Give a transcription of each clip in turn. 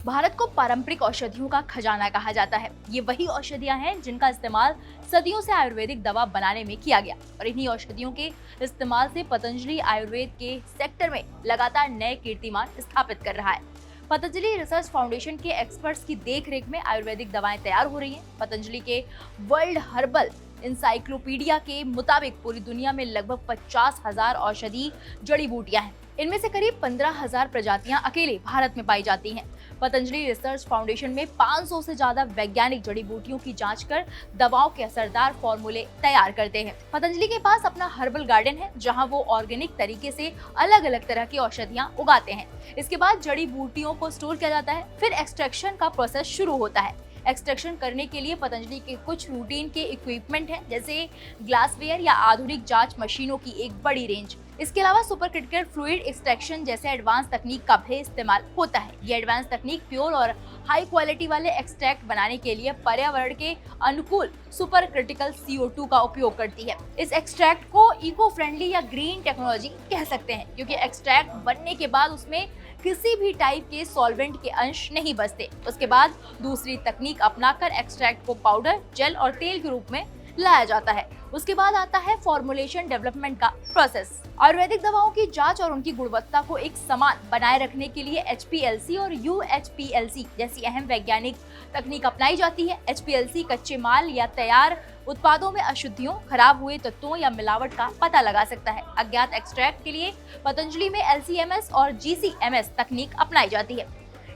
भारत को पारंपरिक औषधियों का खजाना कहा जाता है। ये वही औषधियां हैं जिनका इस्तेमाल सदियों से आयुर्वेदिक दवा बनाने में किया गया और इन्हीं औषधियों के इस्तेमाल से पतंजलि आयुर्वेद के सेक्टर में लगातार नए कीर्तिमान स्थापित कर रहा है। पतंजलि रिसर्च फाउंडेशन के एक्सपर्ट्स की देखरेख में आयुर्वेदिक दवाएं तैयार हो रही हैं। पतंजलि के वर्ल्ड हर्बल इंसाइक्लोपीडिया के मुताबिक पूरी दुनिया में लगभग 50,000 औषधि जड़ी बूटियां हैं। इनमें से करीब 15,000 प्रजातियां अकेले भारत में पाई जाती हैं। पतंजलि रिसर्च फाउंडेशन में 500 से ज्यादा वैज्ञानिक जड़ी बूटियों की जांच कर दवाओं के असरदार फॉर्मूले तैयार करते हैं। पतंजलि के पास अपना हर्बल गार्डन है जहां वो ऑर्गेनिक तरीके से अलग अलग तरह की औषधियां उगाते हैं। इसके बाद जड़ी बूटियों को स्टोर किया जाता है, फिर एक्सट्रैक्शन का प्रोसेस शुरू होता है। एक्सट्रैक्शन करने के लिए पतंजलि के कुछ रूटीन के इक्विपमेंट हैं, जैसे ग्लासवेयर या आधुनिक जांच मशीनों की एक बड़ी रेंज। इसके अलावा सुपर क्रिटिकल फ्लूइड एक्सट्रैक्शन जैसे एडवांस तकनीक का भी इस्तेमाल होता है। ये एडवांस तकनीक प्योर और हाई क्वालिटी वाले एक्सट्रैक्ट बनाने के लिए पर्यावरण के अनुकूल सुपर क्रिटिकल CO2 का उपयोग करती है। इस एक्सट्रैक्ट को इको फ्रेंडली या ग्रीन टेक्नोलॉजी कह सकते हैं, क्योंकि एक्सट्रैक्ट बनने के बाद उसमें किसी भी टाइप के सॉल्वेंट के अंश नहीं बचते। उसके बाद दूसरी तकनीक अपनाकर एक्सट्रैक्ट को पाउडर, जेल और तेल के रूप में लाया जाता है। उसके बाद आता है फॉर्मुलेशन डेवलपमेंट का प्रोसेस। आयुर्वेदिक दवाओं की जांच और उनकी गुणवत्ता को एक समान बनाए रखने के लिए HPLC और UHPLC जैसी अहम वैज्ञानिक तकनीक अपनाई जाती है। HPLC कच्चे माल या तैयार उत्पादों में अशुद्धियों, खराब हुए तत्वों या मिलावट का पता लगा सकता है। अज्ञात एक्सट्रैक्ट के लिए पतंजलि में LC-MS और GC-MS तकनीक अपनाई जाती है।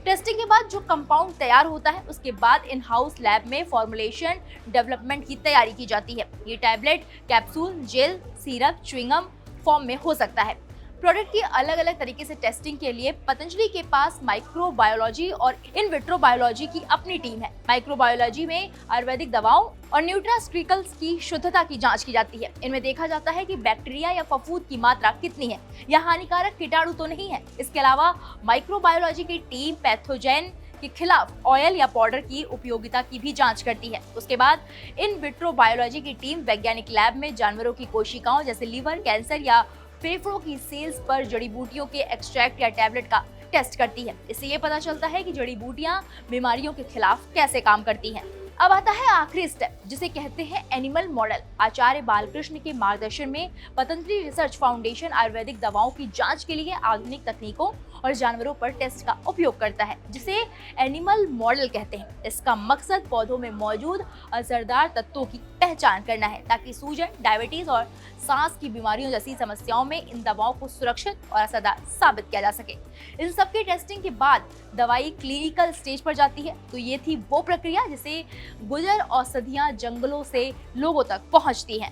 टेस्टिंग के बाद जो कंपाउंड तैयार होता है, उसके बाद इन हाउस लैब में फॉर्मुलेशन डेवलपमेंट की तैयारी की जाती है। ये tablet, capsule, gel, syrup, chewing gum form में हो सकता है। प्रोडक्ट की अलग अलग तरीके से टेस्टिंग के लिए पतंजलि के पास माइक्रोबायोलॉजी और इन विट्रो बायोलॉजी की अपनी टीम है। माइक्रोबायोलॉजी में आयुर्वेदिक दवाओं और न्यूट्रास्यूटिकल्स की शुद्धता की जांच की जाती है। इनमें देखा जाता है कि बैक्टीरिया या फफूंद की मात्रा कितनी है या हानिकारक कीटाणु तो नहीं है। इसके अलावा माइक्रोबायोलॉजी की टीम पैथोजेन के खिलाफ ऑयल या पाउडर की उपयोगिता की भी जांच करती है। उसके बाद इन विट्रो बायोलॉजी की टीम वैज्ञानिक लैब में जानवरों की कोशिकाओं जैसे लीवर, कैंसर या फेफड़ों की सेल्स पर जड़ी बूटियों के एक्सट्रैक्ट या टैबलेट का टेस्ट करती है। इससे ये पता चलता है कि जड़ी बूटियां बीमारियों के खिलाफ कैसे काम करती हैं। अब आता है आखिरी स्टेप, जिसे कहते हैं एनिमल मॉडल। आचार्य बालकृष्ण के मार्गदर्शन में पतंजलि रिसर्च फाउंडेशन आयुर्वेदिक दवाओं की जांच के लिए आधुनिक तकनीकों और जानवरों पर टेस्ट का उपयोग करता है, जिसे एनिमल मॉडल कहते हैं। इसका मकसद पौधों में मौजूद असरदार तत्वों की पहचान करना है, ताकि सूजन, डायबिटीज और सांस की बीमारियों जैसी समस्याओं में इन दवाओं को सुरक्षित और असरदार साबित किया जा सके। इन सबकी टेस्टिंग के बाद दवाई क्लिनिकल स्टेज पर जाती है। तो ये थी वो प्रक्रिया जिसे गुजर औषधियां जंगलों से लोगों तक पहुंचती हैं।